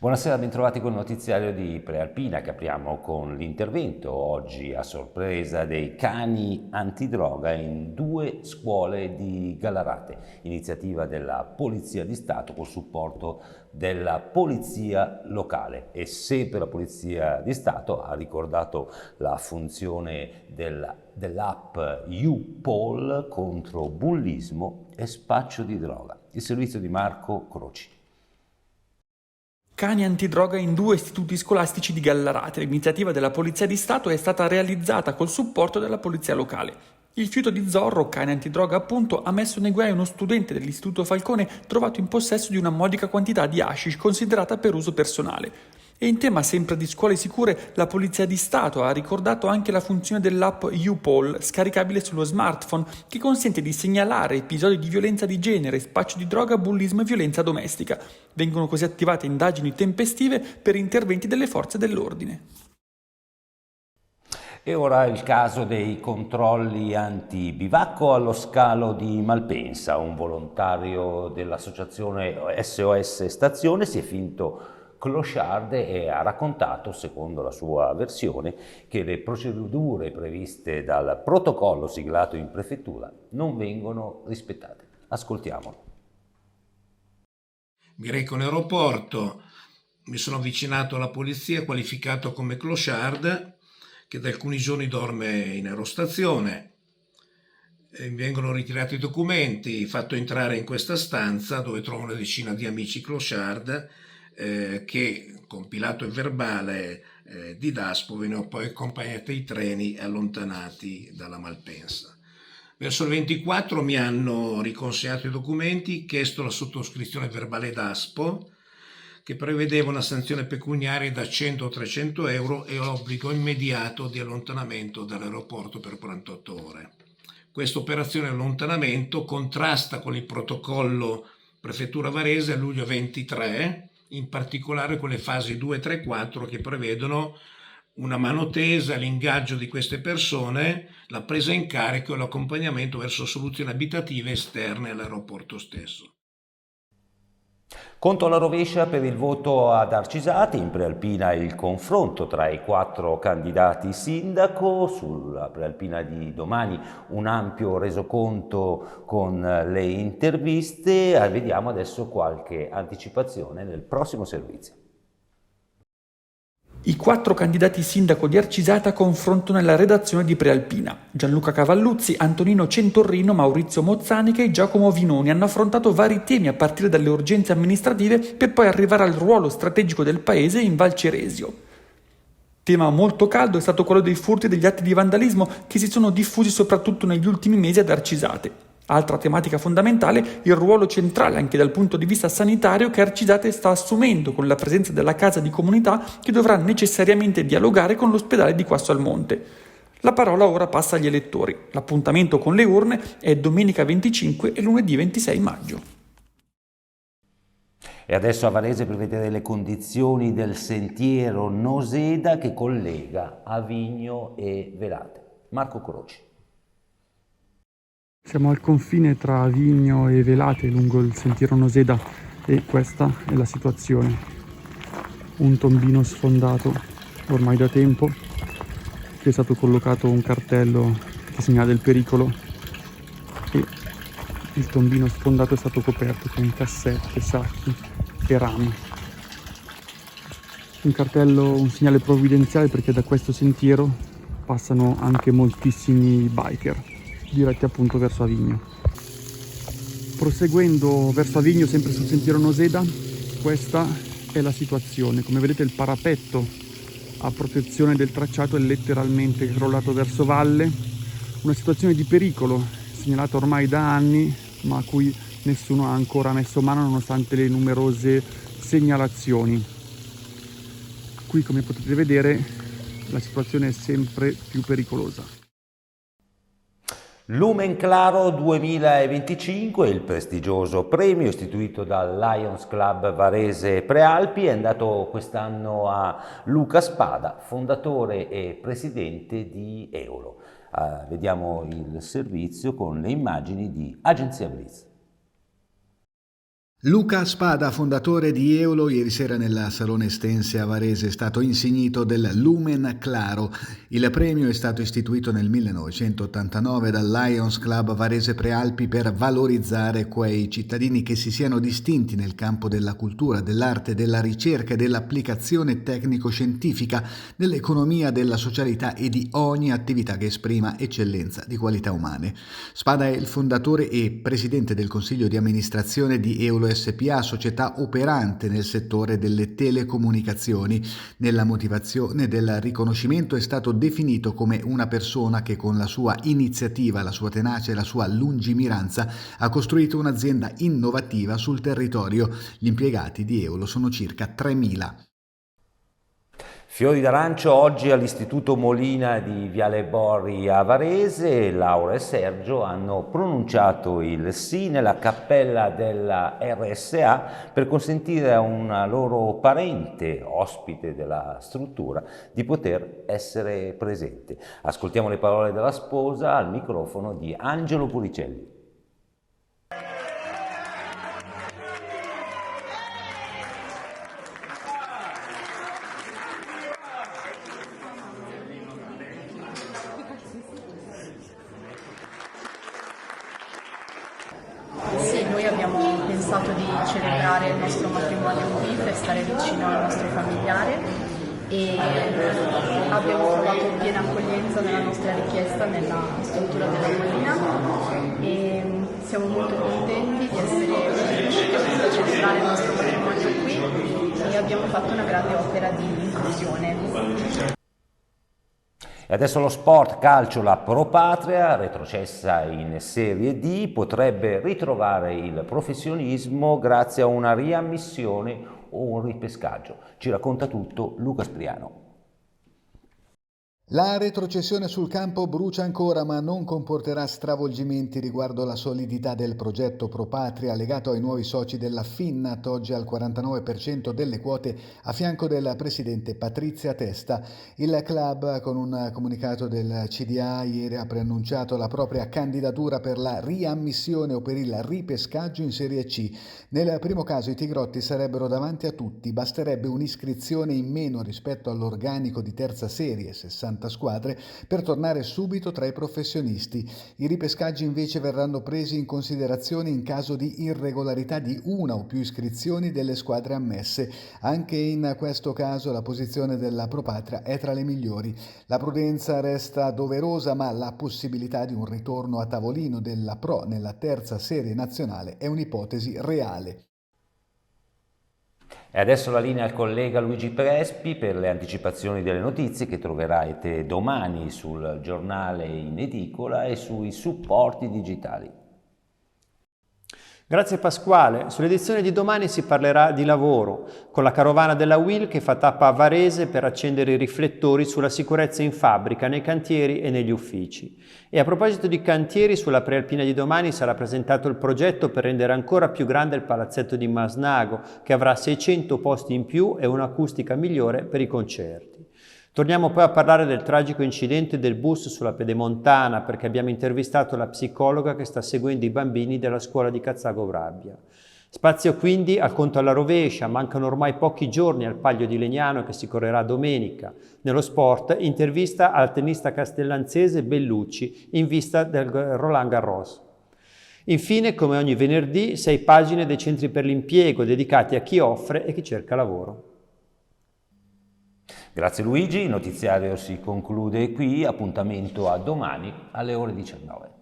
Buonasera, bentrovati col notiziario di Prealpina che apriamo con l'intervento oggi a sorpresa dei cani antidroga in 2 scuole di Gallarate, iniziativa della Polizia di Stato col supporto della Polizia locale. E se per la Polizia di Stato ha ricordato la funzione dell'app YouPol contro bullismo e spaccio di droga. Il servizio di Marco Croci. Cani antidroga in 2 istituti scolastici di Gallarate. L'iniziativa della Polizia di Stato è stata realizzata col supporto della Polizia locale. Il fiuto di Zorro, cane antidroga appunto, ha messo nei guai uno studente dell'Istituto Falcone trovato in possesso di una modica quantità di hashish considerata per uso personale. E in tema sempre di scuole sicure, la Polizia di Stato ha ricordato anche la funzione dell'app YouPol, scaricabile sullo smartphone, che consente di segnalare episodi di violenza di genere, spaccio di droga, bullismo e violenza domestica. Vengono così attivate indagini tempestive per interventi delle forze dell'ordine. E ora il caso dei controlli anti-bivacco allo scalo di Malpensa. Un volontario dell'associazione SOS Stazione si è finto clochard e ha raccontato, secondo la sua versione, che le procedure previste dal protocollo siglato in prefettura non vengono rispettate. Ascoltiamolo. Mi reco in aeroporto, mi sono avvicinato alla polizia qualificato come clochard che da alcuni giorni dorme in aerostazione. Mi vengono ritirati i documenti, fatto entrare in questa stanza dove trovo una decina di amici clochard che, compilato il verbale di Daspo, vennero poi accompagnati ai treni e allontanati dalla Malpensa. Verso il 24 mi hanno riconsegnato i documenti, chiesto la sottoscrizione verbale Daspo, che prevedeva una sanzione pecuniaria da 100 a 300 euro e l'obbligo immediato di allontanamento dall'aeroporto per 48 ore. Questa operazione di allontanamento contrasta con il protocollo Prefettura Varese a luglio 23, in particolare con le fasi 2, 3, 4 che prevedono una mano tesa, l'ingaggio di queste persone, la presa in carico e l'accompagnamento verso soluzioni abitative esterne all'aeroporto stesso. Conto alla rovescia per il voto ad Arcisati, in Prealpina il confronto tra i 4 candidati sindaco, sulla Prealpina di domani un ampio resoconto con le interviste, vediamo adesso qualche anticipazione nel prossimo servizio. I 4 candidati sindaco di Arcisata confrontano nella redazione di Prealpina. Gianluca Cavalluzzi, Antonino Centorrino, Maurizio Mozzanica e Giacomo Vinoni hanno affrontato vari temi a partire dalle urgenze amministrative per poi arrivare al ruolo strategico del paese in Val Ceresio. Tema molto caldo è stato quello dei furti e degli atti di vandalismo che si sono diffusi soprattutto negli ultimi mesi ad Arcisate. Altra tematica fondamentale, il ruolo centrale anche dal punto di vista sanitario che Arcisate sta assumendo con la presenza della casa di comunità che dovrà necessariamente dialogare con l'ospedale di Quasso al Monte. La parola ora passa agli elettori. L'appuntamento con le urne è domenica 25 e lunedì 26 maggio. E adesso a Varese per vedere le condizioni del sentiero Noseda che collega Avigno e Velate. Marco Croci. Siamo al confine tra Avigno e Velate lungo il sentiero Noseda e questa è la situazione. Un tombino sfondato ormai da tempo, che è stato collocato un cartello che segnala il pericolo e il tombino sfondato è stato coperto con cassette, sacchi e rami. Un cartello, un segnale provvidenziale perché da questo sentiero passano anche moltissimi biker diretti appunto verso Avigno. Proseguendo verso Avigno, sempre sul sentiero Noseda, questa è la situazione. Come vedete il parapetto a protezione del tracciato è letteralmente crollato verso valle, una situazione di pericolo segnalata ormai da anni, ma a cui nessuno ha ancora messo mano nonostante le numerose segnalazioni. Qui, come potete vedere, la situazione è sempre più pericolosa. Lumen Claro 2025, il prestigioso premio istituito dal Lions Club Varese Prealpi, è andato quest'anno a Luca Spada, fondatore e presidente di Eolo. Vediamo il servizio con le immagini di Agenzia Blitz. Luca Spada, fondatore di Eolo, ieri sera nel Salone Estense a Varese è stato insignito del Lumen Claro. Il premio è stato istituito nel 1989 dal Lions Club Varese Prealpi per valorizzare quei cittadini che si siano distinti nel campo della cultura, dell'arte, della ricerca e dell'applicazione tecnico-scientifica, dell'economia, della socialità e di ogni attività che esprima eccellenza di qualità umane. Spada è il fondatore e presidente del consiglio di amministrazione di Eolo SPA, società operante nel settore delle telecomunicazioni. Nella motivazione del riconoscimento è stato definito come una persona che con la sua iniziativa, la sua tenacia e la sua lungimiranza ha costruito un'azienda innovativa sul territorio. Gli impiegati di Eolo sono circa 3.000. Fiori d'arancio oggi all'Istituto Molina di Viale Borri a Varese. Laura e Sergio hanno pronunciato il sì nella cappella della RSA per consentire a una loro parente, ospite della struttura, di poter essere presente. Ascoltiamo le parole della sposa al microfono di Angelo Puricelli. Sì, noi abbiamo pensato di celebrare il nostro matrimonio qui per stare vicino al nostro familiare e abbiamo trovato piena accoglienza nella nostra richiesta nella struttura della Molina e siamo molto contenti di essere riusciti a celebrare il nostro matrimonio qui e abbiamo fatto una grande opera di inclusione. E adesso lo sport, calcio, la Pro Patria, retrocessa in Serie D, potrebbe ritrovare il professionismo grazie a una riammissione o un ripescaggio. Ci racconta tutto Luca Spriano. La retrocessione sul campo brucia ancora, ma non comporterà stravolgimenti riguardo la solidità del progetto Pro Patria legato ai nuovi soci della Finnat, oggi al 49% delle quote a fianco del presidente Patrizia Testa. Il club, con un comunicato del CDA, ieri ha preannunciato la propria candidatura per la riammissione o per il ripescaggio in Serie C. Nel primo caso i Tigrotti sarebbero davanti a tutti, basterebbe un'iscrizione in meno rispetto all'organico di terza serie, 60 squadre, per tornare subito tra i professionisti. I ripescaggi invece verranno presi in considerazione in caso di irregolarità di una o più iscrizioni delle squadre ammesse. Anche in questo caso la posizione della Pro Patria è tra le migliori. La prudenza resta doverosa, ma la possibilità di un ritorno a tavolino della Pro nella terza serie nazionale è un'ipotesi reale. E adesso la linea al collega Luigi Prespi per le anticipazioni delle notizie che troverete domani sul giornale in edicola e sui supporti digitali. Grazie Pasquale. Sull'edizione di domani si parlerà di lavoro, con la carovana della UIL che fa tappa a Varese per accendere i riflettori sulla sicurezza in fabbrica, nei cantieri e negli uffici. E a proposito di cantieri, sulla Prealpina di domani sarà presentato il progetto per rendere ancora più grande il palazzetto di Masnago, che avrà 600 posti in più e un'acustica migliore per i concerti. Torniamo poi a parlare del tragico incidente del bus sulla Pedemontana, perché abbiamo intervistato la psicologa che sta seguendo i bambini della scuola di Cazzago Vrabbia. Spazio quindi al conto alla rovescia, mancano ormai pochi giorni al Palio di Legnano che si correrà domenica. Nello sport, intervista al tennista castellanzese Bellucci in vista del Roland Garros. Infine, come ogni venerdì, 6 pagine dei centri per l'impiego dedicati a chi offre e chi cerca lavoro. Grazie Luigi, il notiziario si conclude qui, appuntamento a domani alle ore 19.